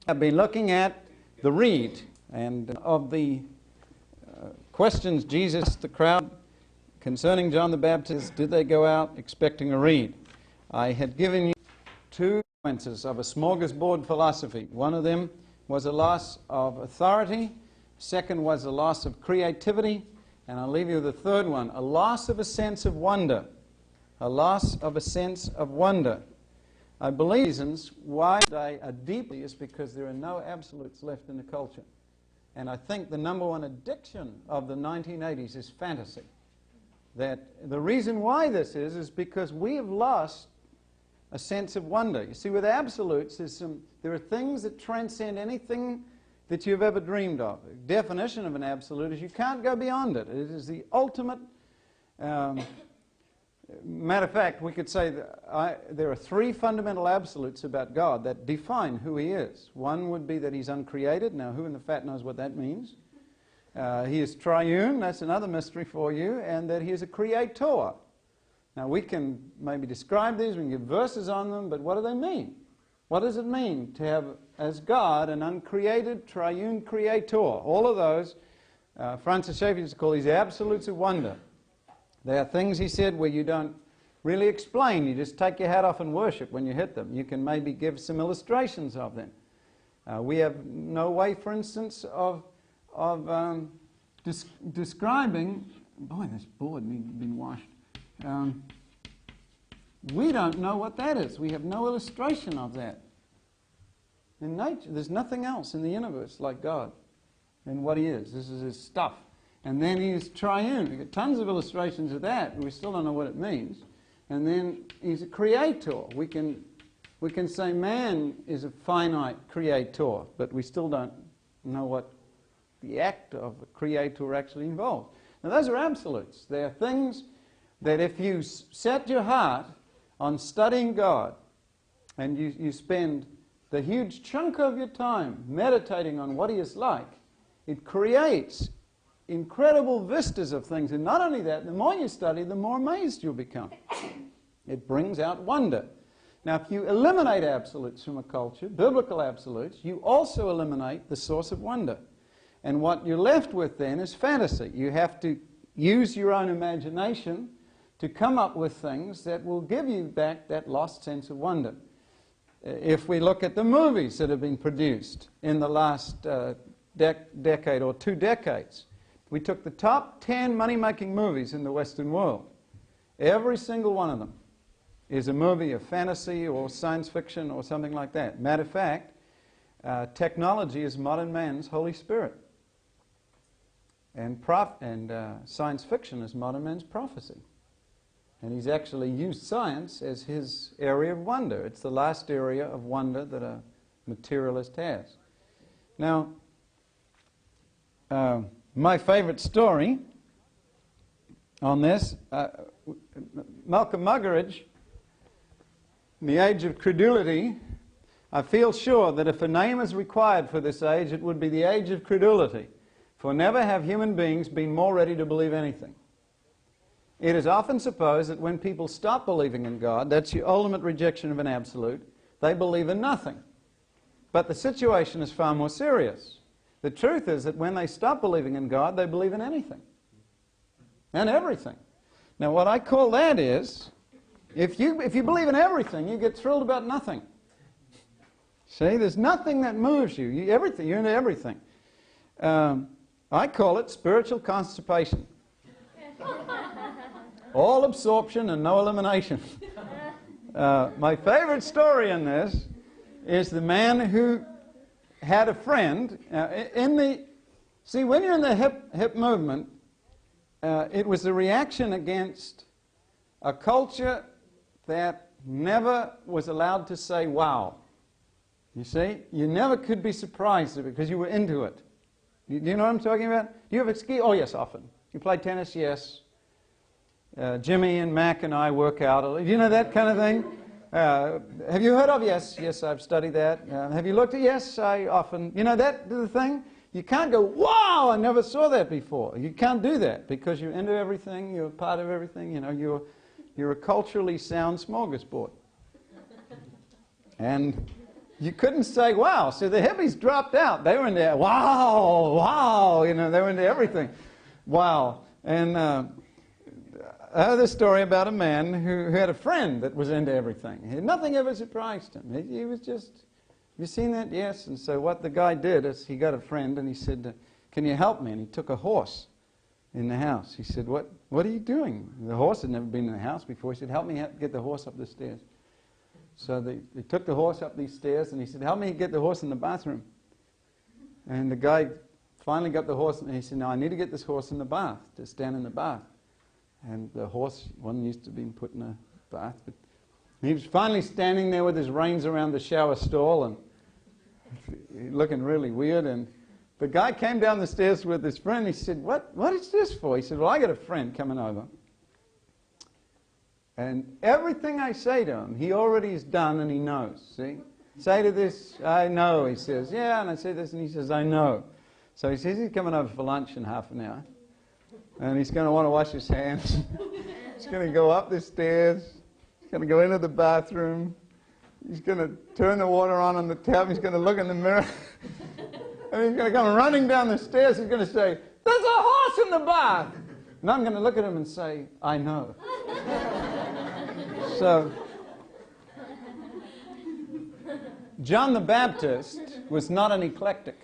I've been looking at the reed, and of the questions Jesus asked the crowd concerning John the Baptist, did they go out expecting a reed? I had given you two consequences of a smorgasbord philosophy. One of them was a loss of authority. Second was a loss of creativity. And I'll leave you with the third one, a loss of a sense of wonder. A loss of a sense of wonder. I believe reasons why they are deeply is because there are no absolutes left in the culture. And I think the number one addiction of the 1980s is fantasy. That the reason why this is because we have lost a sense of wonder. You see, with absolutes, there are things that transcend anything that you've ever dreamed of. The definition of an absolute is you can't go beyond it. It is the ultimate. Matter of fact, we could say that there are three fundamental absolutes about God that define who He is. One would be that He's uncreated. Now, who in the fat knows what that means? He is triune. That's another mystery for you. And that He is a creator. Now, we can maybe describe these, we can give verses on them, but what do they mean? What does it mean to have, as God, an uncreated, triune creator? All of those, Francis Schaeffer used to call these absolutes of wonder. They are things, he said, where you don't really explain. You just take your hat off and worship when you hit them. You can maybe give some illustrations of them. We have no way, for instance, of describing... Boy, this board needs to be washed. We don't know what that is. We have no illustration of that. In nature, there's nothing else in the universe like God and what He is. This is His stuff. And then He's triune. We've got tons of illustrations of that, but we still don't know what it means. And then He's a creator. We can say man is a finite creator, but we still don't know what the act of a creator actually involves. Now those are absolutes. They are things that if you set your heart on studying God and you spend the huge chunk of your time meditating on what He is like, it creates incredible vistas of things. And not only that, the more you study, the more amazed you'll become. It brings out wonder. Now, if you eliminate absolutes from a culture, biblical absolutes, you also eliminate the source of wonder. And what you're left with then is fantasy. You have to use your own imagination to come up with things that will give you back that lost sense of wonder. If we look at the movies that have been produced in the last decade or 2 decades, we took the top 10 money-making movies in the Western world. Every single one of them is a movie of fantasy or science fiction or something like that. Matter of fact, technology is modern man's Holy Spirit. And science fiction is modern man's prophecy. And he's actually used science as his area of wonder. It's the last area of wonder that a materialist has. Now, my favorite story on this, Malcolm Muggeridge, in the age of credulity, I feel sure that if a name is required for this age, it would be the age of credulity. For never have human beings been more ready to believe anything. It is often supposed that when people stop believing in God, that's the ultimate rejection of an absolute, they believe in nothing. But the situation is far more serious. The truth is that when they stop believing in God, they believe in anything. And everything. Now what I call that is, if you believe in everything, you get thrilled about nothing. See, there's nothing that moves you. You're into everything. I call it spiritual constipation. All absorption and no elimination. My favorite story in this is the man who had a friend. See, when you're in the hip movement, it was a reaction against a culture that never was allowed to say wow. You see, you never could be surprised because you were into it. Do you know what I'm talking about? Do you ever ski? Oh yes, often. You play tennis? Yes. Jimmy and Mac and I work out. Do you know that kind of thing? Have you heard of? Yes, yes, I've studied that. Have you looked at? Yes, I often. You know that the thing? You can't go, wow, I never saw that before. You can't do that because you're into everything, you're part of everything, you know, you're a culturally sound smorgasbord. And You couldn't say, wow, so the hippies dropped out. They were into, wow, wow, you know, they were into everything. Wow. And I heard this story about a man who had a friend that was into everything. Nothing ever surprised him. He was just, have you seen that? Yes. And so what the guy did is he got a friend and he said, can you help me? And he took a horse in the house. He said, what are you doing? The horse had never been in the house before. He said, help me get the horse up the stairs. So they took the horse up these stairs, and he said, help me get the horse in the bathroom. And the guy finally got the horse, and he said, no, I need to get this horse in the bath, to stand in the bath. And the horse wasn't used to being put in a bath, but he was finally standing there with his reins around the shower stall and looking really weird. And the guy came down the stairs with his friend. He said, what is this for? He said, well, I got a friend coming over. And everything I say to him, he already has done and he knows, see? Say to this, I know, he says. Yeah, and I say this, and he says, I know. So he says he's coming over for lunch in half an hour. And he's going to want to wash his hands. He's going to go up the stairs. He's going to go into the bathroom. He's going to turn the water on the tap. He's going to look in the mirror. And he's going to come running down the stairs. He's going to say, there's a horse in the bath. And I'm going to look at him and say, I know. So, John the Baptist was not an eclectic.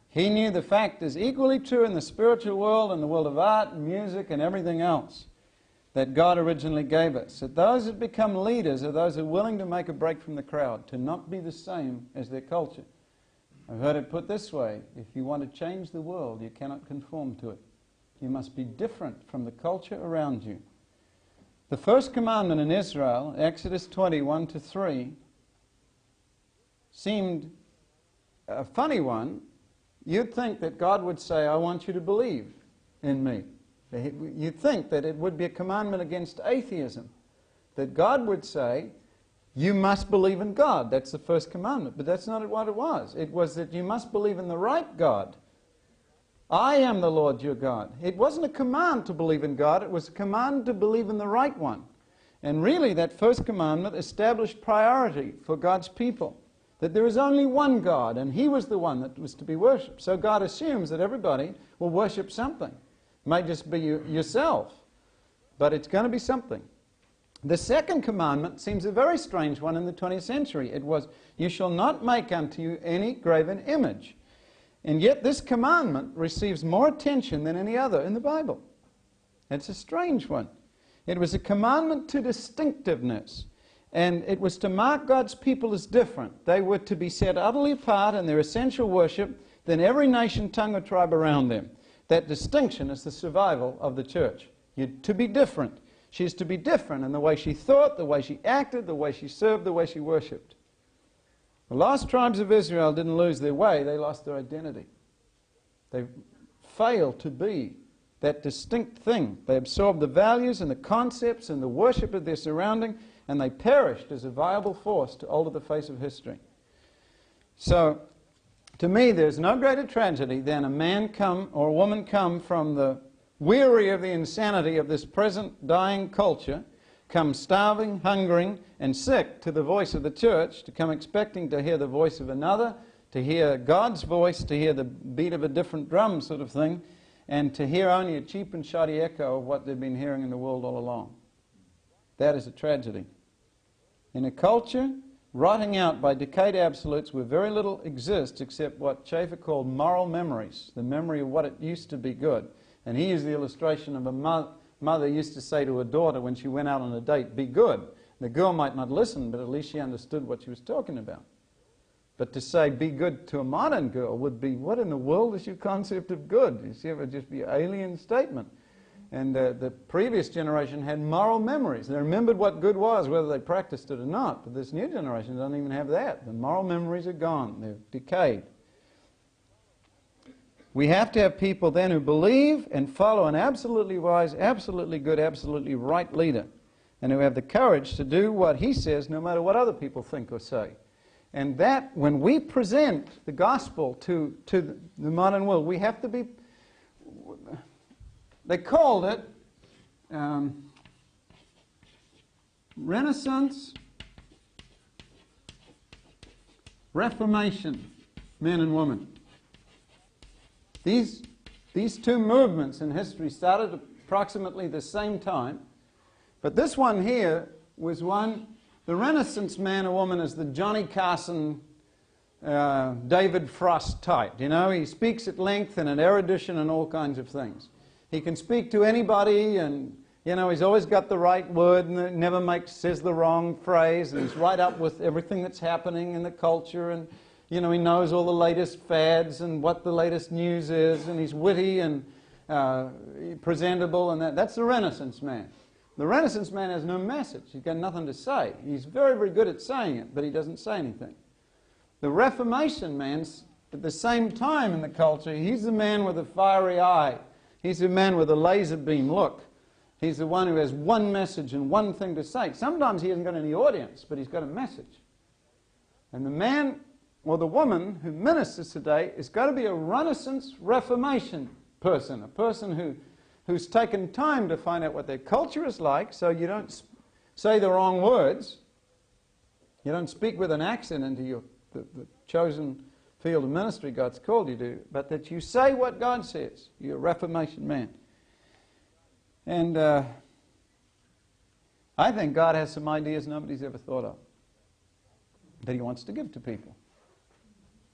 He knew the fact is equally true in the spiritual world and the world of art and music and everything else that God originally gave us. That those that become leaders are those who are willing to make a break from the crowd, to not be the same as their culture. I've heard it put this way, if you want to change the world, you cannot conform to it. You must be different from the culture around you. The first commandment in Israel, Exodus 20:1-3, seemed a funny one. You'd think that God would say, I want you to believe in me. You'd think that it would be a commandment against atheism. That God would say, you must believe in God. That's the first commandment. But that's not what it was. It was that you must believe in the right God. I am the Lord your God. It wasn't a command to believe in God. It was a command to believe in the right one. And really, that first commandment established priority for God's people. That there is only one God, and He was the one that was to be worshipped. So God assumes that everybody will worship something. It might just be yourself, but it's going to be something. The second commandment seems a very strange one in the 20th century. It was, you shall not make unto you any graven image. And yet this commandment receives more attention than any other in the Bible. It's a strange one. It was a commandment to distinctiveness. And it was to mark God's people as different. They were to be set utterly apart in their essential worship than every nation, tongue, or tribe around them. That distinction is the survival of the church. You're to be different. She's to be different in the way she thought, the way she acted, the way she served, the way she worshipped. The lost tribes of Israel didn't lose their way, they lost their identity. They failed to be that distinct thing. They absorbed the values and the concepts and the worship of their surrounding, and they perished as a viable force to alter the face of history. So, to me, there's no greater tragedy than a man come or a woman come from the weary of the insanity of this present dying culture, come starving, hungering, and sick to the voice of the church, to come expecting to hear the voice of another, to hear God's voice, to hear the beat of a different drum sort of thing, and to hear only a cheap and shoddy echo of what they've been hearing in the world all along. That is a tragedy. In a culture rotting out by decayed absolutes where very little exists except what Schaeffer called moral memories, the memory of what it used to be good. And he used the illustration of a mother used to say to her daughter when she went out on a date, be good. The girl might not listen, but at least she understood what she was talking about. But to say be good to a modern girl would be, what in the world is your concept of good? You see, it would just be an alien statement. And the previous generation had moral memories. They remembered what good was, whether they practiced it or not. But this new generation doesn't even have that. The moral memories are gone. They're decayed. We have to have people then who believe and follow an absolutely wise, absolutely good, absolutely right leader, and who have the courage to do what he says no matter what other people think or say. And that, when we present the gospel to the modern world, we have to be... They called it Renaissance Reformation, men and women. These two movements in history started approximately the same time, but this one here was one, the Renaissance man or woman is the Johnny Carson, David Frost type. You know, he speaks at length and at erudition and all kinds of things. He can speak to anybody, and you know, he's always got the right word and never says the wrong phrase, and he's right up with everything that's happening in the culture, and you know, he knows all the latest fads and what the latest news is, and he's witty and presentable, and that's the Renaissance man. The Renaissance man has no message. He's got nothing to say. He's very, very good at saying it, but he doesn't say anything. The Reformation man's at the same time in the culture. He's the man with a fiery eye. He's the man with a laser beam look. He's the one who has one message and one thing to say. Sometimes he hasn't got any audience, but he's got a message. And the man or the woman who ministers today has got to be a Renaissance Reformation person, a person who's taken time to find out what their culture is like, so you don't say the wrong words. You don't speak with an accent into the chosen field of ministry God's called you to, but that you say what God says. You're a Reformation man. And I think God has some ideas nobody's ever thought of that he wants to give to people,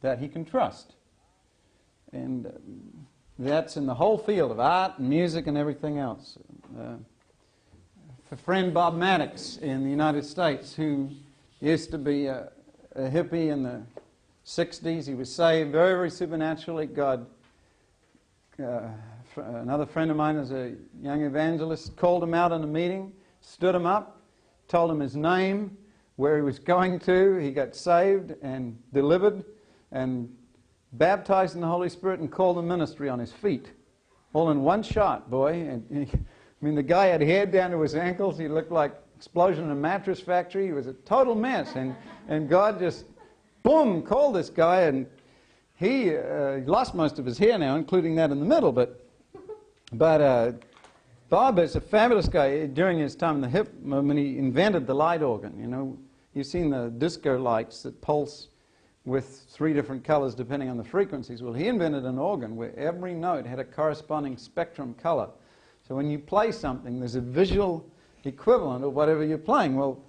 that he can trust. And that's in the whole field of art and music and everything else. A friend Bob Maddox in the United States, who used to be a hippie in the 60s, he was saved very, very supernaturally. God, another friend of mine is a young evangelist, called him out in a meeting, stood him up, told him his name, where he was going to. He got saved and delivered and baptized in the Holy Spirit and called the ministry on his feet. All in one shot, boy. And I mean, the guy had hair down to his ankles. He looked like explosion in a mattress factory. He was a total mess. And God just, boom, called this guy. And he lost most of his hair now, including that in the middle. But Bob is a fabulous guy. During his time in the hip movement, he invented the light organ. You know, you've seen the disco lights that pulse with 3 different colors depending on the frequencies. Well, he invented an organ where every note had a corresponding spectrum color. So when you play something, there's a visual equivalent of whatever you're playing. Well,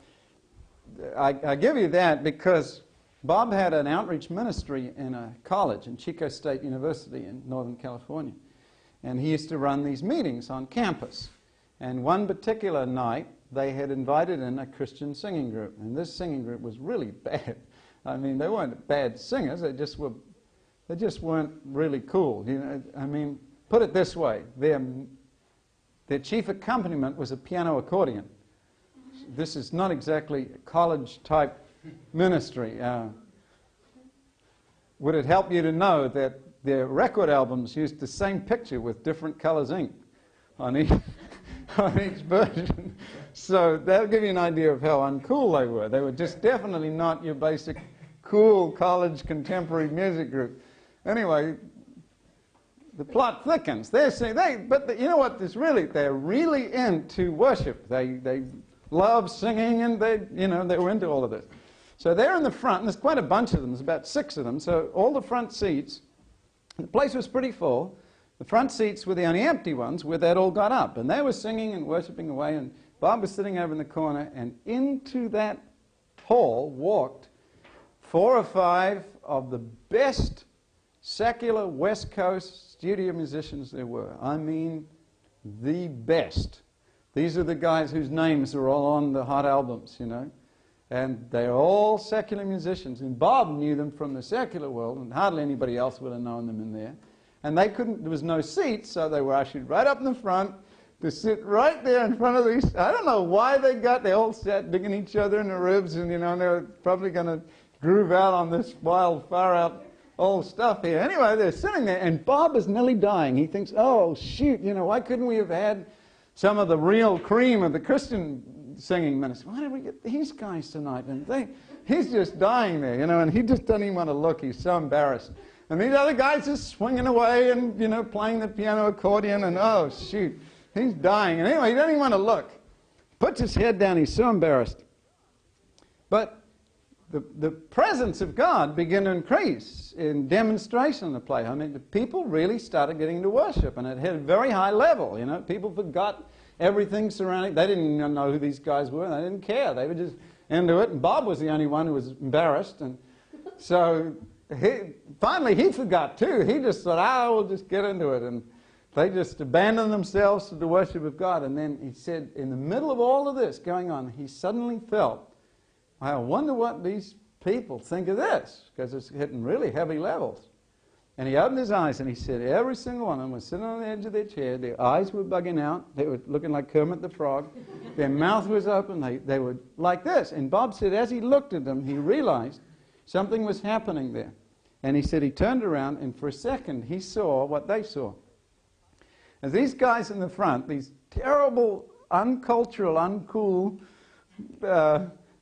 I give you that because Bob had an outreach ministry in a college in Chico State University in Northern California. And he used to run these meetings on campus. And one particular night, they had invited in a Christian singing group. And this singing group was really bad. I mean, they weren't bad singers. They just weren't really cool. You know, I mean, put it this way: their chief accompaniment was a piano accordion. This is not exactly a college-type ministry. Would it help you to know that their record albums used the same picture with different colors ink on each version? So that'll give you an idea of how uncool they were. They were just definitely not your basic cool college contemporary music group. Anyway, the plot thickens. They're saying, you know what? They're really into worship. They love singing, and they were into all of this. So they're in the front, and there's quite a bunch of them. There's about 6 of them. So all the front seats, the place was pretty full. The front seats were the only empty ones where they'd all got up, and they were singing and worshiping away. And Bob was sitting over in the corner, and into that hall walked 4 or 5 of the best secular West Coast studio musicians there were. I mean, the best. These are the guys whose names are all on the hot albums, you know. And they're all secular musicians. And Bob knew them from the secular world, and hardly anybody else would have known them in there. And there was no seats, so they were ushered right up in the front to sit right there in front of these. I don't know why they all sat digging each other in the ribs, and, you know, they were probably going to groove out on this wild, far-out old stuff here. Anyway, they're sitting there, and Bob is nearly dying. He thinks, oh, shoot, you know, why couldn't we have had some of the real cream of the Christian singing ministry? Why did we get these guys tonight? And he's just dying there, you know, and he just doesn't even want to look. He's so embarrassed. And these other guys are swinging away and, you know, playing the piano accordion, and oh, shoot, he's dying. And anyway, he doesn't even want to look. Puts his head down. He's so embarrassed. But the presence of God began to increase in demonstration in the place. I mean, the people really started getting into worship, and it hit a very high level. You know, people forgot everything surrounding. They didn't even know who these guys were. They didn't care. They were just into it. And Bob was the only one who was embarrassed, and so finally he forgot too. He just thought, we'll just get into it, and they just abandoned themselves to the worship of God. And then he said, in the middle of all of this going on, he suddenly felt, I wonder what these people think of this, because it's hitting really heavy levels. And he opened his eyes and he said, every single one of them was sitting on the edge of their chair. Their eyes were bugging out. They were looking like Kermit the Frog. Their mouth was open. They were like this. And Bob said, as he looked at them, he realized something was happening there. And he said he turned around, and for a second he saw what they saw. As these guys in the front, these terrible, uncultural, uncool,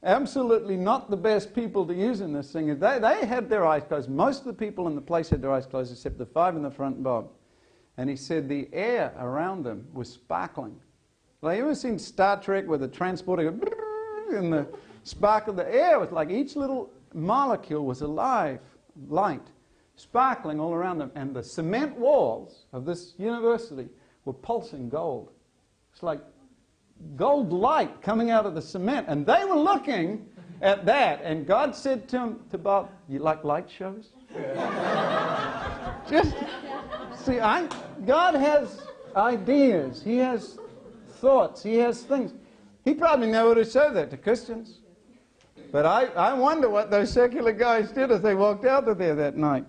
absolutely not the best people to use in this thing, they had their eyes closed. Most of the people in the place had their eyes closed except the 5 in the front and Bob. And he said the air around them was sparkling. Like, you ever seen Star Trek where the transporter and the sparkle? The air was like each little molecule was alive, light, sparkling all around them. And the cement walls of this university were pulsing gold. It's like gold light coming out of the cement. And they were looking at that. And God said to Bob, you like light shows? Just, see, God has ideas. He has thoughts. He has things. He probably never would have said that to Christians. But I wonder what those secular guys did as they walked out of there that night.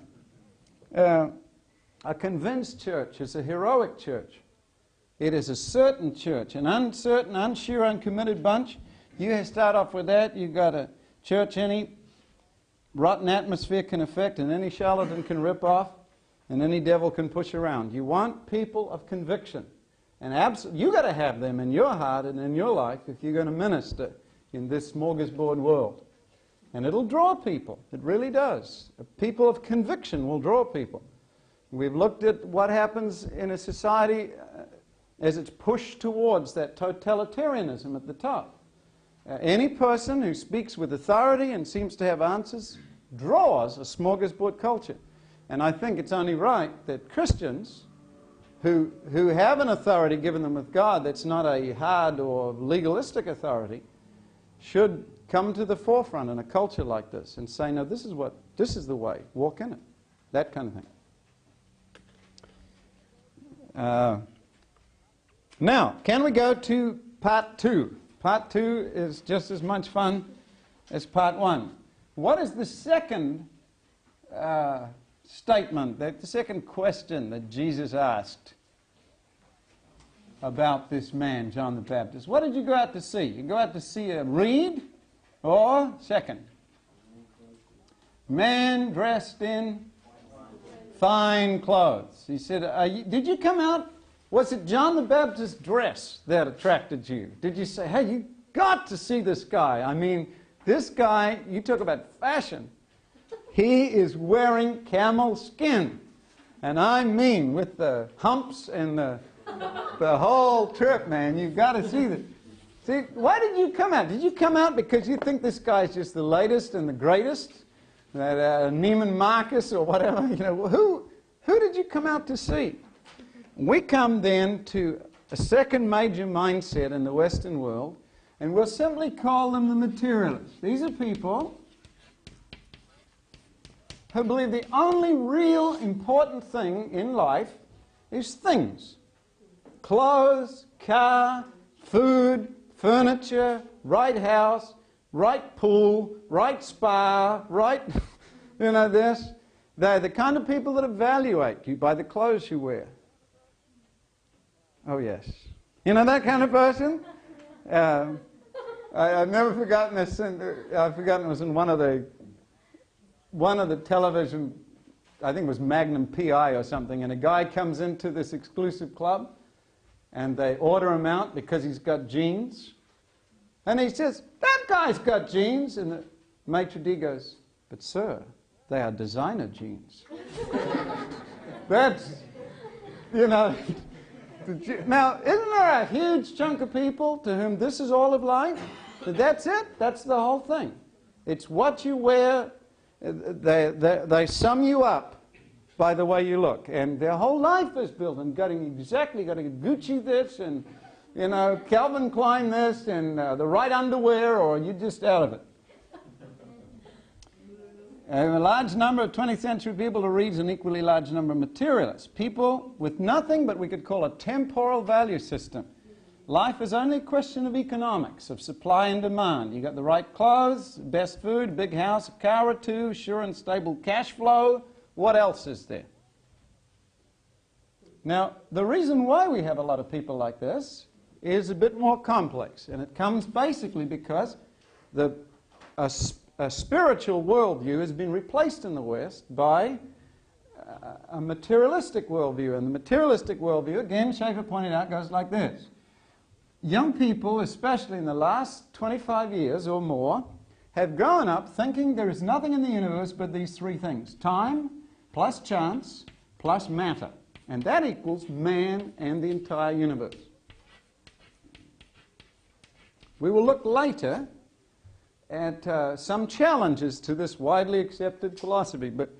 A convinced church is a heroic church. It is a certain church. An uncertain, unsure, uncommitted bunch. You start off with that. You've got a church any rotten atmosphere can affect, and any charlatan can rip off, and any devil can push around. You want people of conviction. And you've got to have them in your heart and in your life if you're going to minister in this smorgasbord world. And it'll draw people. It really does. People of conviction will draw people. We've looked at what happens in a society as it's pushed towards that totalitarianism at the top. Any person who speaks with authority and seems to have answers draws a smorgasbord culture. And I think it's only right that Christians who have an authority given them with God that's not a hard or legalistic authority should come to the forefront in a culture like this and say, no, this is the way, walk in it. That kind of thing. Now, can we go to part 2? Part 2 is just as much fun as part 1. What is the second statement, the second question that Jesus asked about this man, John the Baptist? What did you go out to see? You go out to see a reed, or second, man dressed in fine clothes. He said, did you come out? Was it John the Baptist's dress that attracted you? Did you say, hey, you got to see this guy? I mean, this guy, you talk about fashion. He is wearing camel skin. And I mean, with the humps and the whole trip, man, you've got to see this. See, why did you come out? Did you come out because you think this guy's just the latest and the greatest? That Neiman Marcus or whatever? You know, who did you come out to see? We come then to a second major mindset in the Western world, and we'll simply call them the materialists. These are people who believe the only real important thing in life is things. Clothes, car, food, furniture, right house, right pool, right spa, right, this. They're the kind of people that evaluate you by the clothes you wear. Oh, yes. You know that kind of person? I've never forgotten this. I've forgotten it was in one of the television, I think it was Magnum PI or something, and a guy comes into this exclusive club, and they order him out because he's got jeans. And he says, that guy's got jeans. And the maitre d' goes, but sir, they are designer jeans. That's, now, isn't there a huge chunk of people to whom this is all of life? That's it. That's the whole thing. It's what you wear. They sum you up by the way you look. And their whole life is built on got to get Gucci this and, Calvin Klein this and the right underwear, or you're just out of it. A large number of 20th century people who reads an equally large number of materialists. People with nothing but we could call a temporal value system. Life is only a question of economics, of supply and demand. You got the right clothes, best food, big house, a car or two, sure and stable cash flow. What else is there? Now, the reason why we have a lot of people like this is a bit more complex, and it comes basically because a spiritual worldview has been replaced in the West by a materialistic worldview. And the materialistic worldview, again, Schaeffer pointed out, goes like this. Young people, especially in the last 25 years or more, have grown up thinking there is nothing in the universe but these three things. Time, plus chance, plus matter. And that equals man and the entire universe. We will look later at some challenges to this widely accepted philosophy. But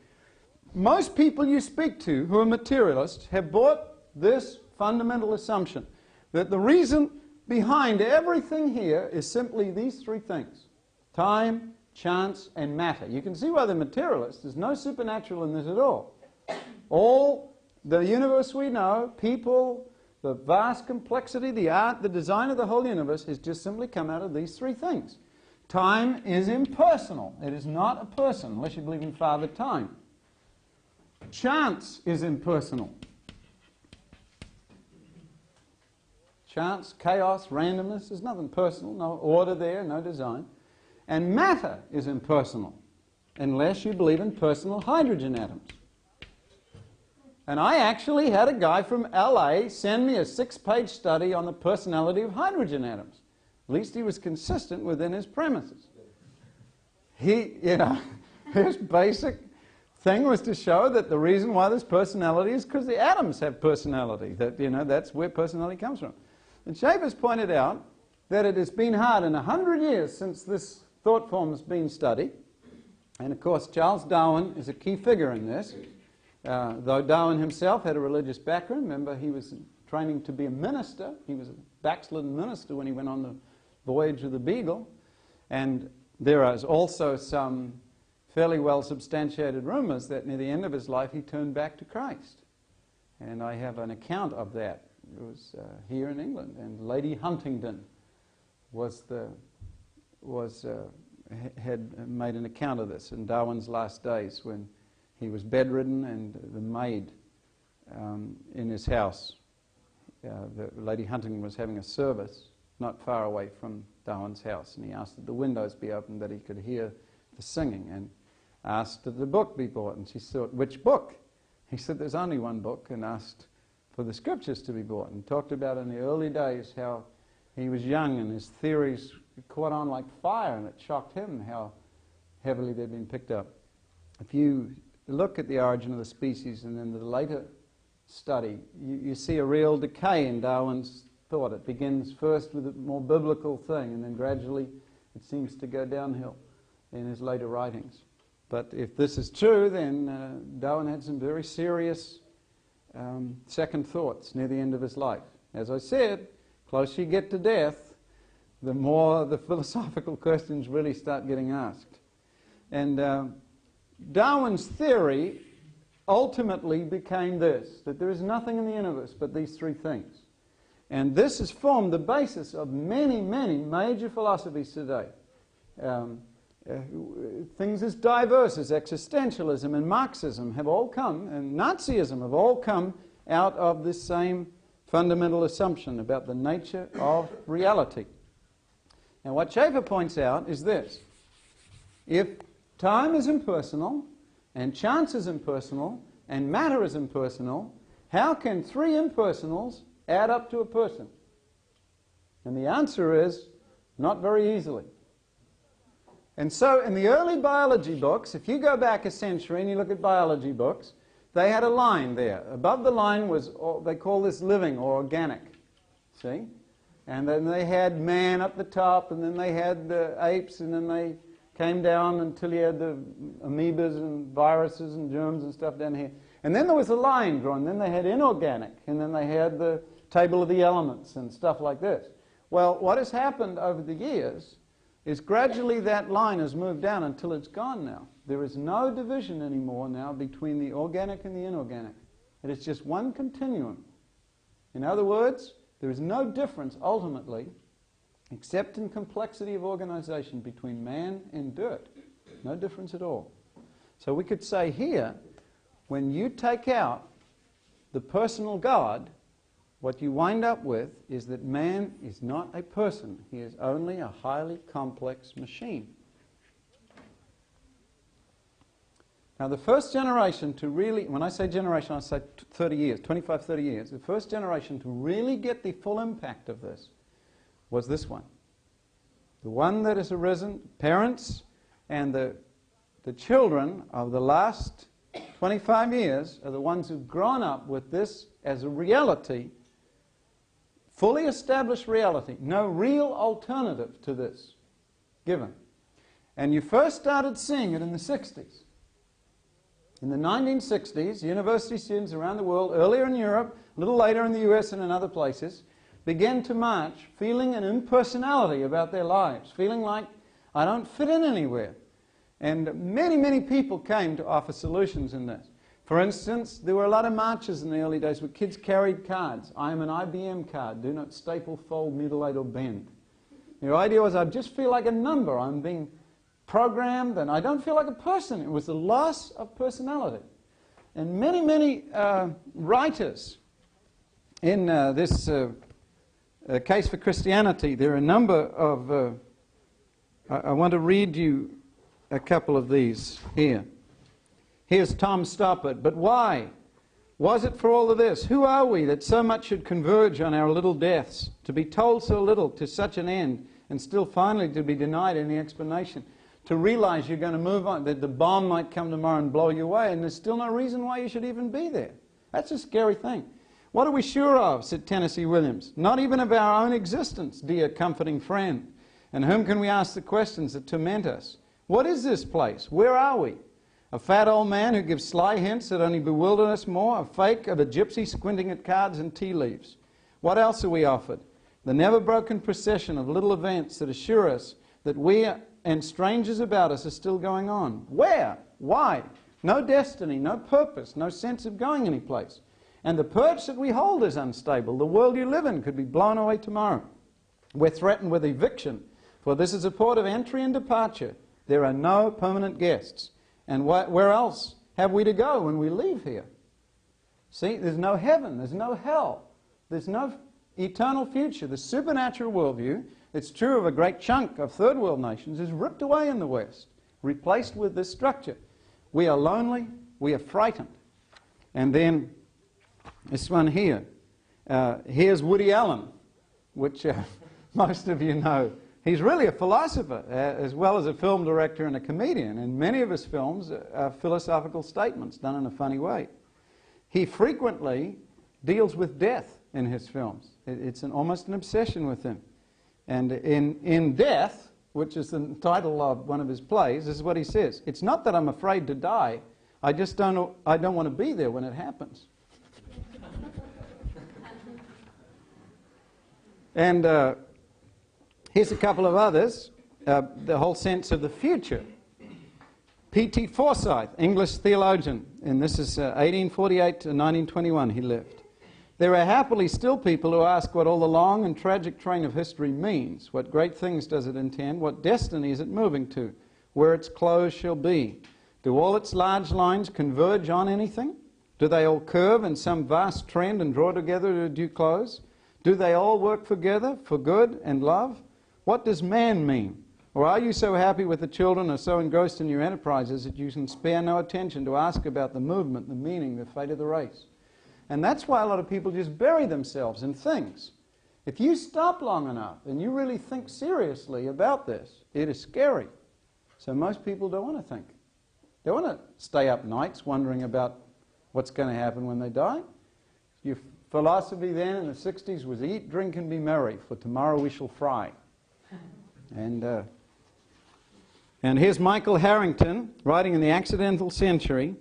most people you speak to who are materialists have bought this fundamental assumption that the reason behind everything here is simply these three things: time, chance, and matter. You can see why they're materialists. There's no supernatural in this at all. All the universe we know, people, the vast complexity, the art, the design of the whole universe has just simply come out of these three things. Time is impersonal. It is not a person, unless you believe in Father Time. Chance is impersonal. Chance, chaos, randomness, there's nothing personal, no order there, no design. And matter is impersonal, unless you believe in personal hydrogen atoms. And I actually had a guy from LA send me a 6-page study on the personality of hydrogen atoms. At least he was consistent within his premises. His basic thing was to show that the reason why there's personality is because the atoms have personality. That's where personality comes from. And Schaeffer's pointed out that it has been hard in 100 years since this thought form has been studied. And of course, Charles Darwin is a key figure in this. Though Darwin himself had a religious background, remember he was training to be a minister. He was a backslidden minister when he went on the voyage of the Beagle. And there is also some fairly well substantiated rumors that near the end of his life he turned back to Christ. And I have an account of that. It was here in England, and Lady Huntingdon had made an account of this in Darwin's last days when he was bedridden, and the maid in his house, Lady Huntingdon was having a service not far away from Darwin's house, and he asked that the windows be opened that he could hear the singing, and asked that the book be bought. And she thought, which book? He said, there's only one book, and asked for the scriptures to be bought, and talked about in the early days how he was young and his theories caught on like fire, and it shocked him how heavily they'd been picked up. If you look at the origin of the species and then the later study, you see a real decay in Darwin's thought. It begins first with a more biblical thing, and then gradually it seems to go downhill in his later writings. But if this is true, then Darwin had some very serious second thoughts near the end of his life. As I said, closer you get to death, the more the philosophical questions really start getting asked. And Darwin's theory ultimately became this, that there is nothing in the universe but these three things. And this has formed the basis of many, many major philosophies today. Things as diverse as existentialism and Marxism have all come, and Nazism have all come out of this same fundamental assumption about the nature of reality. Now what Schaeffer points out is this: if time is impersonal, and chance is impersonal, and matter is impersonal, how can three impersonals add up to a person? And the answer is, not very easily. And so in the early biology books, if you go back a century and you look at biology books, they had a line there. Above the line was, they call this living or organic, see? And then they had man at the top, and then they had the apes, and then they came down until you had the amoebas and viruses and germs and stuff down here. And then there was a line drawn. Then they had inorganic. And then they had the table of the elements and stuff like this. Well, what has happened over the years is gradually that line has moved down until it's gone now. There is no division anymore now between the organic and the inorganic. It is just one continuum. In other words, there is no difference ultimately, except in complexity of organization, between man and dirt. No difference at all. So we could say here, when you take out the personal God, what you wind up with is that man is not a person. He is only a highly complex machine. Now the first generation to really, when I say generation I say 30 years, 25, 30 years, the first generation to really get the full impact of this was this one. The one that has arisen, parents and the children of the last 25 years are the ones who've grown up with this as a reality, fully established reality, no real alternative to this given. And you first started seeing it in the 60s. In the 1960s, university students around the world, earlier in Europe, a little later in the US and in other places, began to march feeling an impersonality about their lives, feeling like, I don't fit in anywhere. And many, many people came to offer solutions in this. For instance, there were a lot of marches in the early days where kids carried cards. I am an IBM card. Do not staple, fold, mutilate, or bend. The idea was, I just feel like a number. I'm being programmed and I don't feel like a person. It was the loss of personality. And many, many writers in this case for Christianity, there are a number of, I want to read you a couple of these here. Here's Tom Stoppard. But why? Was it for all of this? Who are we that so much should converge on our little deaths, to be told so little to such an end, and still finally to be denied any explanation? To realize you're going to move on, that the bomb might come tomorrow and blow you away, and there's still no reason why you should even be there. That's a scary thing. What are we sure of, said Tennessee Williams? Not even of our own existence, dear comforting friend. And whom can we ask the questions that torment us? What is this place? Where are we? A fat old man who gives sly hints that only bewilder us more, a fake of a gypsy squinting at cards and tea leaves. What else are we offered? The never-broken procession of little events that assure us that we and strangers about us are still going on. Where? Why? No destiny, no purpose, no sense of going anyplace. And the perch that we hold is unstable. The world you live in could be blown away tomorrow. We're threatened with eviction, for this is a port of entry and departure. There are no permanent guests. And where else have we to go when we leave here? See, there's no heaven, there's no hell, there's no eternal future. The supernatural worldview, it's true of a great chunk of third world nations, is ripped away in the West, replaced with this structure. We are lonely, we are frightened. And then this one here. Here's Woody Allen, which most of you know. He's really a philosopher, as well as a film director and a comedian, and many of his films are philosophical statements done in a funny way. He frequently deals with death in his films. It's almost an obsession with him. And in Death, which is the title of one of his plays, this is what he says. It's not that I'm afraid to die, I don't want to be there when it happens. And here's a couple of others. The whole sense of the future. P.T. Forsyth, English theologian, and this is 1848 to 1921 he lived. There are happily still people who ask what all the long and tragic train of history means. What great things does it intend? What destiny is it moving to? Where its close shall be? Do all its large lines converge on anything? Do they all curve in some vast trend and draw together to a due close? Do they all work together for good and love? What does man mean? Or are you so happy with the children or so engrossed in your enterprises that you can spare no attention to ask about the movement, the meaning, the fate of the race? And that's why a lot of people just bury themselves in things. If you stop long enough and you really think seriously about this, it is scary. So most people don't want to think. They want to stay up nights wondering about what's going to happen when they die. Your philosophy then in the 60s was eat, drink, and be merry, for tomorrow we shall fry. And And here's Michael Harrington writing in the Accidental Century.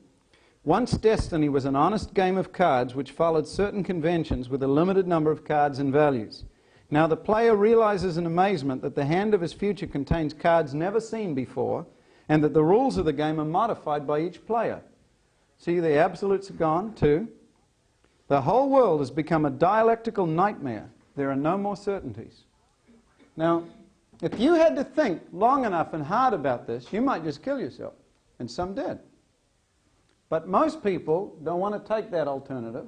Once destiny was an honest game of cards which followed certain conventions with a limited number of cards and values. Now the player realizes in amazement that the hand of his future contains cards never seen before, and that the rules of the game are modified by each player. See, the absolutes are gone too. The whole world has become a dialectical nightmare. There are no more certainties. Now, if you had to think long enough and hard about this, you might just kill yourself, and some did. But most people don't want to take that alternative.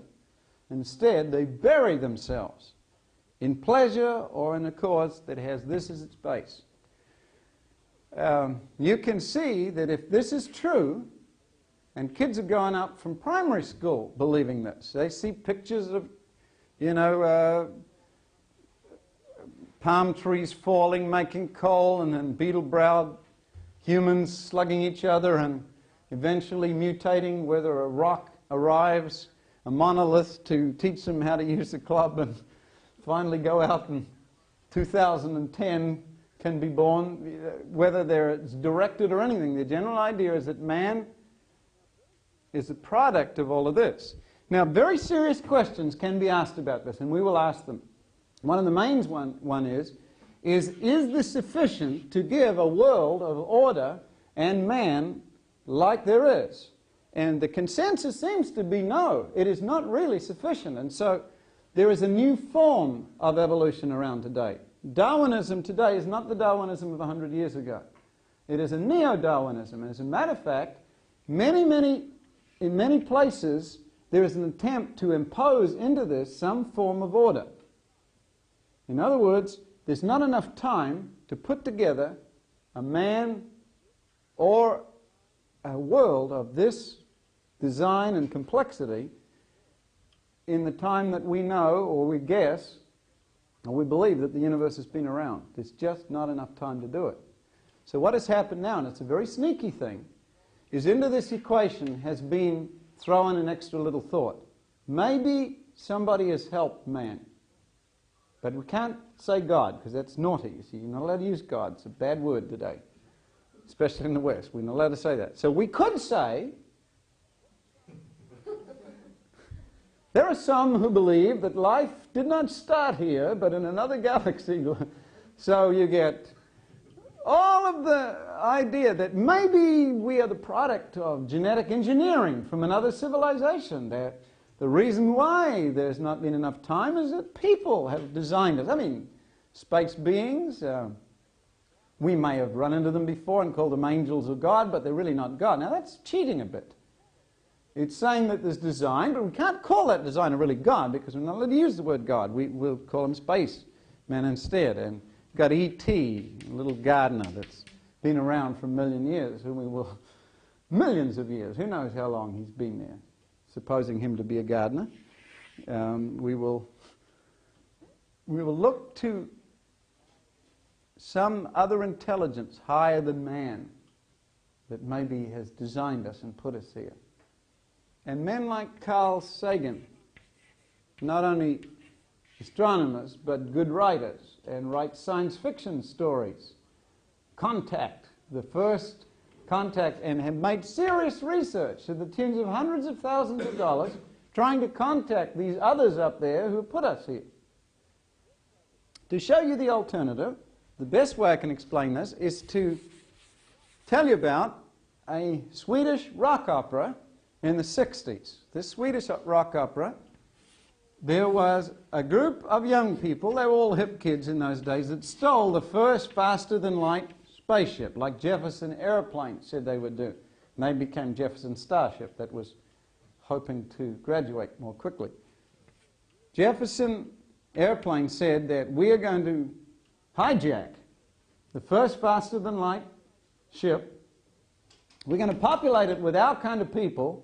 Instead, they bury themselves in pleasure or in a cause that has this as its base. You can see that if this is true, and kids are growing up from primary school believing this, they see pictures of, palm trees falling, making coal, and then beetle-browed humans slugging each other and eventually mutating, whether a rock arrives, a monolith to teach them how to use the club, and finally go out in 2010 can be born, whether it's directed or anything. The general idea is that man is a product of all of this. Now, very serious questions can be asked about this, and we will ask them. One of the main one is this sufficient to give a world of order and man like there is? And the consensus seems to be no, it is not really sufficient. And so there is a new form of evolution around today. Darwinism today is not the Darwinism of 100 years ago. It is a neo-Darwinism. And as a matter of fact, in many places, there is an attempt to impose into this some form of order. In other words, there's not enough time to put together a man or a world of this design and complexity in the time that we know, or we guess, or we believe that the universe has been around. There's just not enough time to do it. So what has happened now, and it's a very sneaky thing, is into this equation has been thrown an extra little thought. Maybe somebody has helped man. But we can't say God, because that's naughty. You see, you're not allowed to use God. It's a bad word today, especially in the West. We're not allowed to say that. So we could say, there are some who believe that life did not start here, but in another galaxy. So you get all of the idea that maybe we are the product of genetic engineering from another civilization. That the reason why there's not been enough time is that people have designed us. I mean, space beings, we may have run into them before and called them angels of God, but they're really not God. Now that's cheating a bit. It's saying that there's design, but we can't call that designer really God because we're not allowed to use the word God. We'll call him spaceman instead. And you've got E.T., a little gardener that's been around for a million years, millions of years. Who knows how long he's been there? Supposing him to be a gardener. We will look to some other intelligence higher than man that maybe has designed us and put us here. And men like Carl Sagan, not only astronomers, but good writers, and write science fiction stories. Contact, the first contact, and have made serious research to the tunes of hundreds of thousands of dollars trying to contact these others up there who put us here. To show you the alternative, the best way I can explain this is to tell you about a Swedish rock opera in the 60s. This Swedish rock opera, there was a group of young people, they were all hip kids in those days, that stole the first faster-than-light spaceship, like Jefferson Airplane said they would do. And they became Jefferson Starship, that was hoping to graduate more quickly. Jefferson Airplane said that we are going to hijack the first faster-than-light ship. We're going to populate it with our kind of people,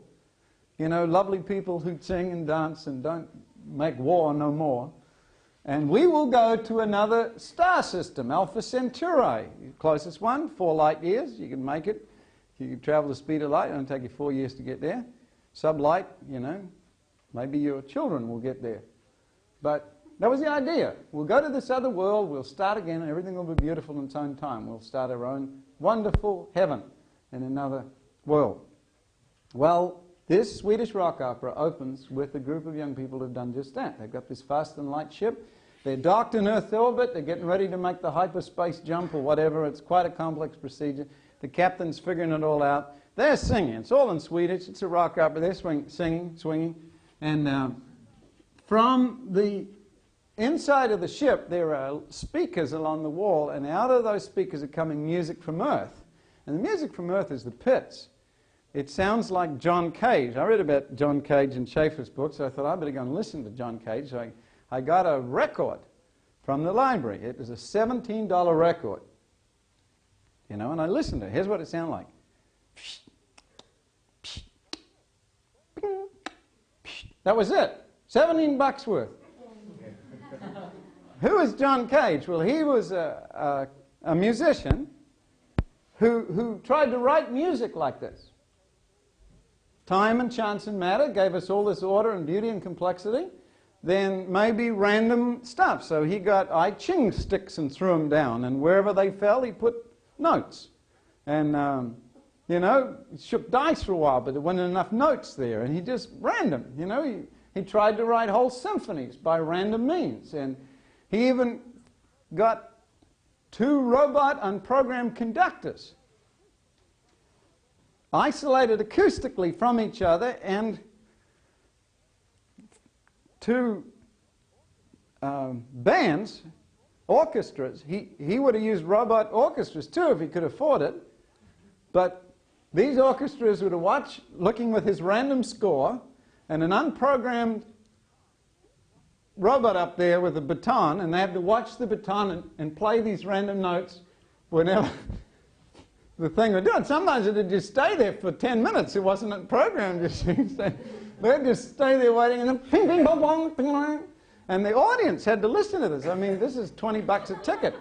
you know, lovely people who sing and dance and don't make war no more. And we will go to another star system, Alpha Centauri, the closest one, 4 light years. You can make it. You can travel the speed of light. It'll take you 4 years to get there. Sublight, you know, maybe your children will get there. But That was the idea. We'll go to this other world, we'll start again, and everything will be beautiful in its own time. We'll start our own wonderful heaven in another world. Well, this Swedish rock opera opens with a group of young people who've done just that. They've got this fast and light ship. They're docked in Earth orbit. They're getting ready to make the hyperspace jump or whatever. It's quite a complex procedure. The captain's figuring it all out. They're singing. It's all in Swedish. It's a rock opera. They're singing, swinging. And from the inside of the ship, there are speakers along the wall, and out of those speakers are coming music from Earth. And the music from Earth is the pits. It sounds like John Cage. I read about John Cage in Schaeffer's book, so I thought I better go and listen to John Cage. So I got a record from the library. It was a $17 record. You know, and I listened to it. Here's what it sounded like. That was it. $17 worth. Who is John Cage? Well, he was a musician who tried to write music like this. Time and chance and matter gave us all this order and beauty and complexity. Then maybe random stuff. So he got I Ching sticks and threw them down, and wherever they fell, he put notes. And, you know, he shook dice for a while, but there weren't enough notes there, and he just random, you know. He tried to write whole symphonies by random means, and he even got 2 robot unprogrammed conductors isolated acoustically from each other, and 2 bands, orchestras. He would have used robot orchestras too if he could afford it, but these orchestras would have watched, looking with his random score, and an unprogrammed robot up there with a baton, and they had to watch the baton and play these random notes whenever the thing would do it. Sometimes it would just stay there for 10 minutes. It wasn't programmed, you see. So they'd just stay there waiting, and then ping, ping, bong, bong, ping, bong. And the audience had to listen to this. I mean, this is $20 a ticket.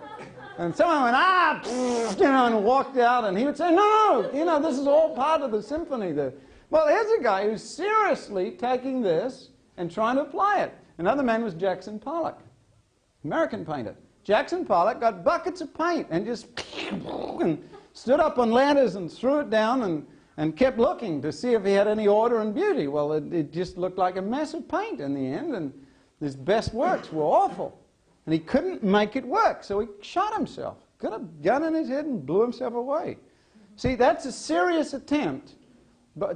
And someone went, you know, and walked out, and he would say, no, you know, this is all part of the symphony. Well, here's a guy who's seriously taking this and trying to apply it. Another man was Jackson Pollock, American painter. Jackson Pollock got buckets of paint and just and stood up on ladders and threw it down and kept looking to see if he had any order and beauty. Well, it just looked like a mess of paint in the end, and his best works were awful. And he couldn't make it work, so he shot himself. Got a gun in his head and blew himself away. See, that's a serious attempt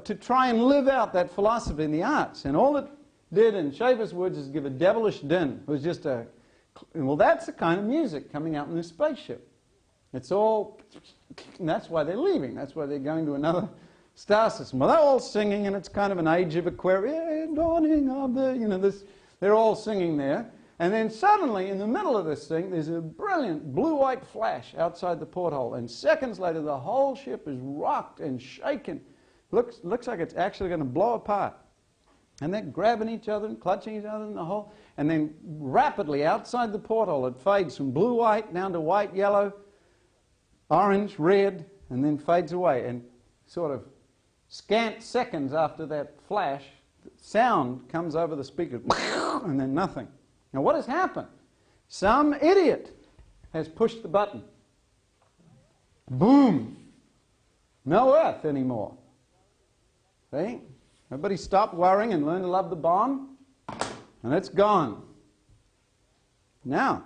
to try and live out that philosophy in the arts. And all it did in Schaeffer's words is give a devilish din. It was just well, that's the kind of music coming out in this spaceship. It's all, and that's why they're leaving. That's why they're going to another star system. Well, they're all singing, and it's kind of an age of Aquarius, dawning of the, you know, this. They're all singing there. And then suddenly, in the middle of this thing, there's a brilliant blue-white flash outside the porthole. And seconds later, the whole ship is rocked and shaken. Looks like it's actually going to blow apart. And they're grabbing each other and clutching each other in the hole. And then rapidly, outside the porthole, it fades from blue-white down to white, yellow, orange, red, and then fades away. And sort of scant seconds after that flash, sound comes over the speakers, and then nothing. Now, what has happened? Some idiot has pushed the button. Boom! No Earth anymore. See? Everybody stopped worrying and learned to love the bomb, and it's gone. Now,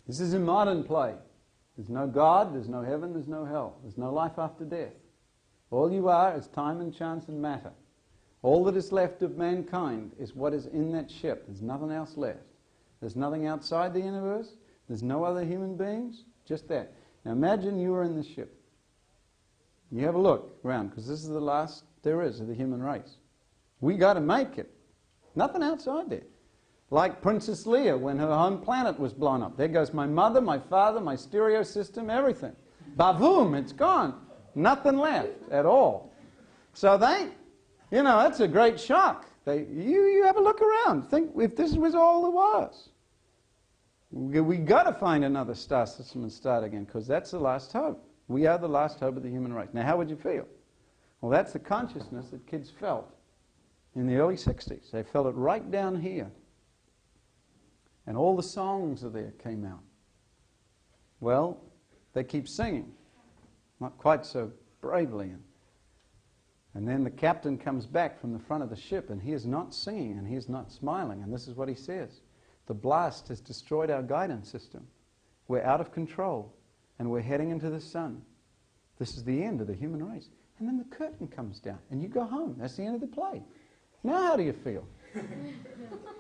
this is a modern play. There's no God, there's no heaven, there's no hell. There's no life after death. All you are is time and chance and matter. All that is left of mankind is what is in that ship. There's nothing else left. There's nothing outside the universe. There's no other human beings. Just that. Now imagine you are in the ship. You have a look around, because this is the last there is of the human race. We got to make it. Nothing outside there. Like Princess Leia when her home planet was blown up. There goes my mother, my father, my stereo system, everything. Bavoom, it's gone. Nothing left at all. So you know, that's a great shock. You have a look around. Think if this was all there was. We got to find another star system and start again, because that's the last hope. We are the last hope of the human race. Now, how would you feel? Well, that's the consciousness that kids felt in the early 60s. They felt it right down here. And all the songs of there came out. Well, they keep singing, not quite so bravely. And then the captain comes back from the front of the ship, and he is not singing, and he is not smiling. And this is what he says: the blast has destroyed our guidance system. We're out of control, and we're heading into the sun. This is the end of the human race. And then the curtain comes down, and you go home. That's the end of the play. Now how do you feel?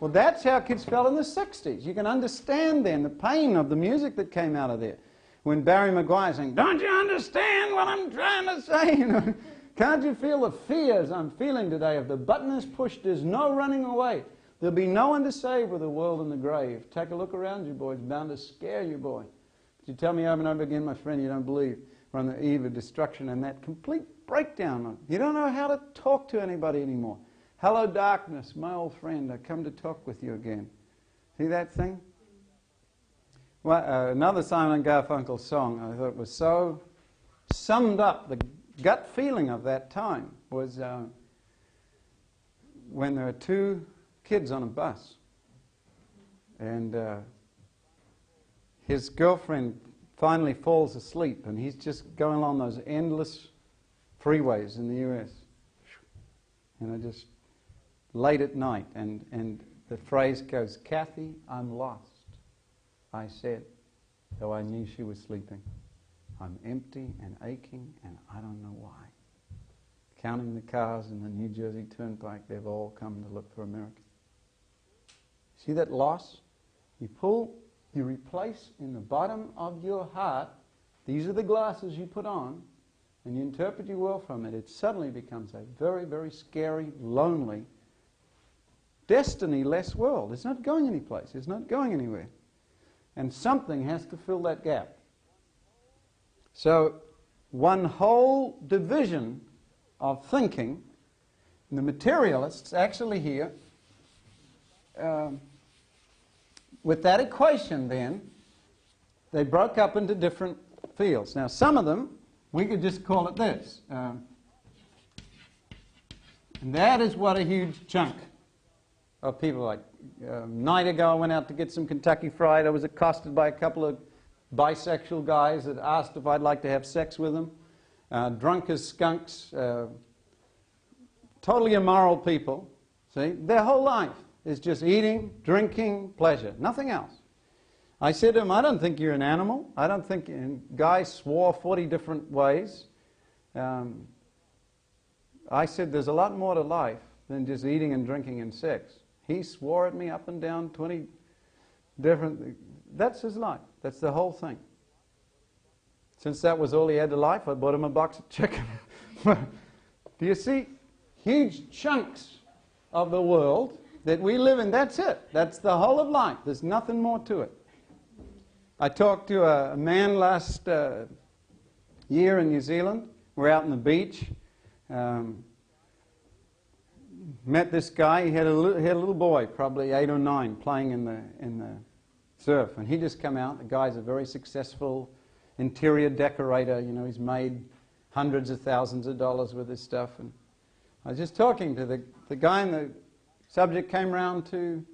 Well, that's how kids felt in the 60s. You can understand then the pain of the music that came out of there. When Barry Maguire sang, "Don't you understand what I'm trying to say?" You know, can't you feel the fears I'm feeling today? If the button is pushed, there's no running away. There'll be no one to save with the world in the grave. Take a look around you, boy. It's bound to scare you, boy. But you tell me over and over again, my friend, you don't believe we're on the eve of destruction and that complete breakdown. You don't know how to talk to anybody anymore. Hello, darkness, my old friend. I come to talk with you again. See that thing? Well, another Simon & Garfunkel song I thought was so summed up the gut feeling of that time was when there are two kids on a bus and his girlfriend finally falls asleep and he's just going along those endless freeways in the US, just late at night, and the phrase goes, "Kathy, I'm lost," I said, though I knew she was sleeping. "I'm empty and aching, and I don't know why." Counting the cars in the New Jersey Turnpike, they've all come to look for America. See that loss? You replace in the bottom of your heart, these are the glasses you put on, and you interpret your world from it. It suddenly becomes a very, very scary, lonely, destiny-less world. It's not going anyplace. It's not going anywhere. And something has to fill that gap. So one whole division of thinking, the materialists actually here, with that equation then, they broke up into different fields. Now some of them, we could just call it this. And that is what a huge chunk of people like. A night ago I went out to get some Kentucky Fried. I was accosted by a couple of bisexual guys that asked if I'd like to have sex with them. Drunk as skunks. Totally immoral people. See? Their whole life is just eating, drinking, pleasure. Nothing else. I said to him, "I don't think you're an animal. I don't think..." And guys swore 40 different ways. I said, "There's a lot more to life than just eating and drinking and sex." He swore at me up and down 20 different... That's his life. That's the whole thing. Since that was all he had to life, I bought him a box of chicken. Do you see? Huge chunks of the world that we live in, that's it. That's the whole of life. There's nothing more to it. I talked to a man last year in New Zealand. We're out on the beach. Met this guy. He had a little boy, probably 8 or 9, playing in the surf. And he just come out. The guy's a very successful interior decorator. You know, he's made hundreds of thousands of dollars with his stuff. And I was just talking to the guy, and the subject came around to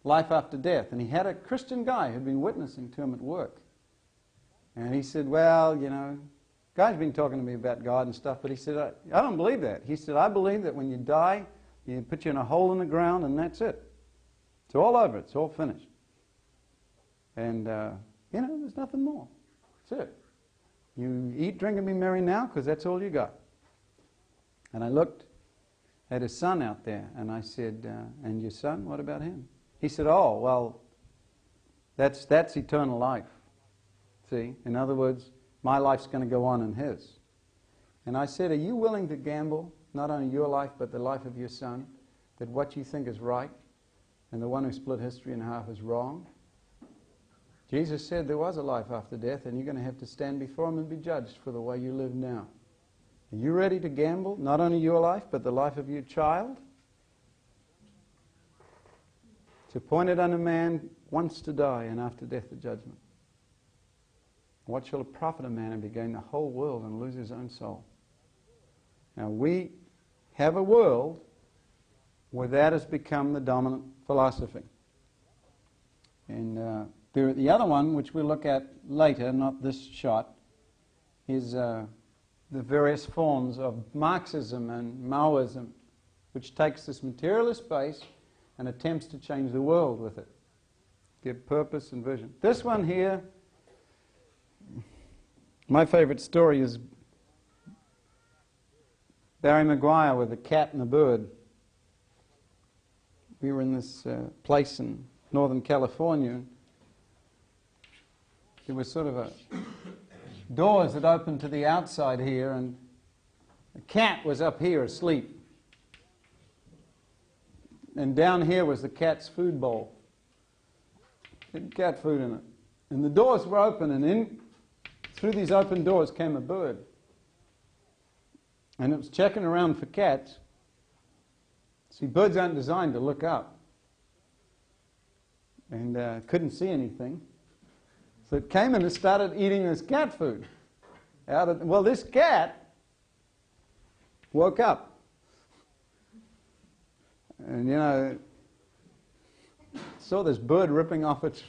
life after death. And he had a Christian guy who'd been witnessing to him at work. And he said, "Well, you know, guy's been talking to me about God and stuff, but he said, I don't believe that." He said, "I believe that when you die, you put you in a hole in the ground and that's it. It's all over. It's all finished. And, there's nothing more. That's it. You eat, drink, and be merry now because that's all you got." And I looked at his son out there and I said, "And your son, what about him?" He said, "Oh, well, that's eternal life. See? In other words, my life's going to go on in his." And I said, "Are you willing to gamble not only your life but the life of your son, that what you think is right and the one who split history in half is wrong?" Jesus said there was a life after death, and you're going to have to stand before him and be judged for the way you live now. Are you ready to gamble not only your life but the life of your child? It's appointed unto man once to die, and after death the judgment. What shall it profit a man if he gain the whole world and lose his own soul? Now we have a world where that has become the dominant philosophy. And the other one, which we'll look at later, not this shot, is the various forms of Marxism and Maoism, which takes this materialist base and attempts to change the world with it, give purpose and vision. This one here, my favorite story is Barry Maguire with the cat and the bird. We were in this place in Northern California. There was sort of doors that opened to the outside here, and the cat was up here asleep. And down here was the cat's food bowl. It had cat food in it. And the doors were open, and through these open doors came a bird. And it was checking around for cats. See, birds aren't designed to look up. And couldn't see anything. So it came and it started eating this cat food. Well, this cat woke up. And, you know, saw this bird ripping off its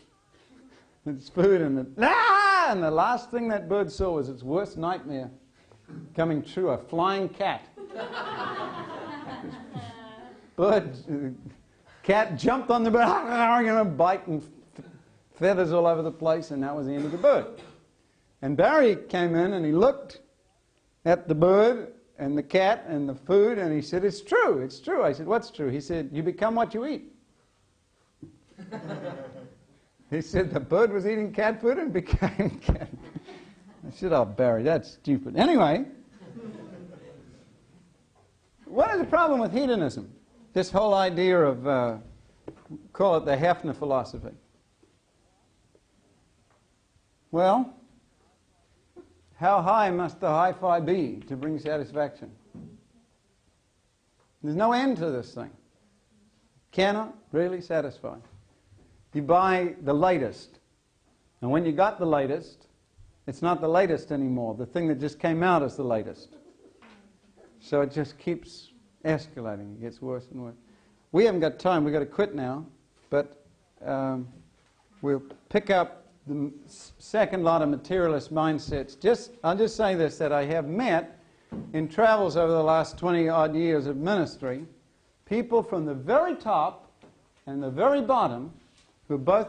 food, and and the last thing that bird saw was its worst nightmare coming true, a flying cat. Cat jumped on the bird, and a bite and feathers all over the place, and that was the end of the bird. And Barry came in and he looked at the bird and the cat and the food, and he said, "It's true, it's true." I said, "What's true?" He said, "You become what you eat." He said the bird was eating cat food and became cat. I said, "Oh, Barry, that's stupid." Anyway, what is the problem with hedonism? This whole idea of, call it the Hefner philosophy. Well, how high must the hi-fi be to bring satisfaction? There's no end to this thing. Cannot really satisfy. You buy the latest, and when you got the latest, it's not the latest anymore. The thing that just came out is the latest. So it just keeps escalating. It gets worse and worse. We haven't got time. We've got to quit now, but we'll pick up the second lot of materialist mindsets. I'll just say this, that I have met in travels over the last 20-odd years of ministry, people from the very top and the very bottom who are both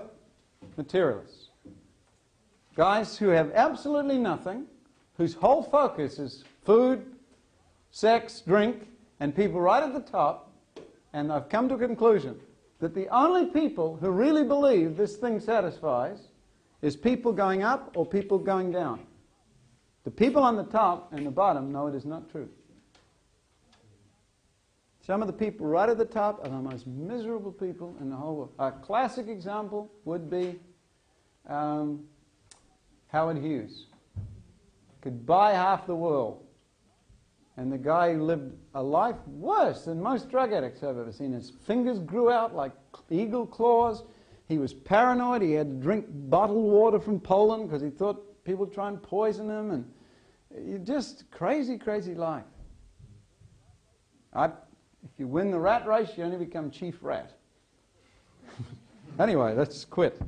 materialists. Guys who have absolutely nothing, whose whole focus is food, sex, drink, and people right at the top, and I've come to a conclusion that the only people who really believe this thing satisfies is people going up or people going down. The people on the top and the bottom know it is not true. Some of the people right at the top are the most miserable people in the whole world. A classic example would be Howard Hughes. Could buy half the world. And the guy lived a life worse than most drug addicts I've ever seen. His fingers grew out like eagle claws. He was paranoid. He had to drink bottled water from Poland because he thought people would try and poison him. And just crazy, crazy life. If you win the rat race, you only become chief rat. Anyway, let's quit.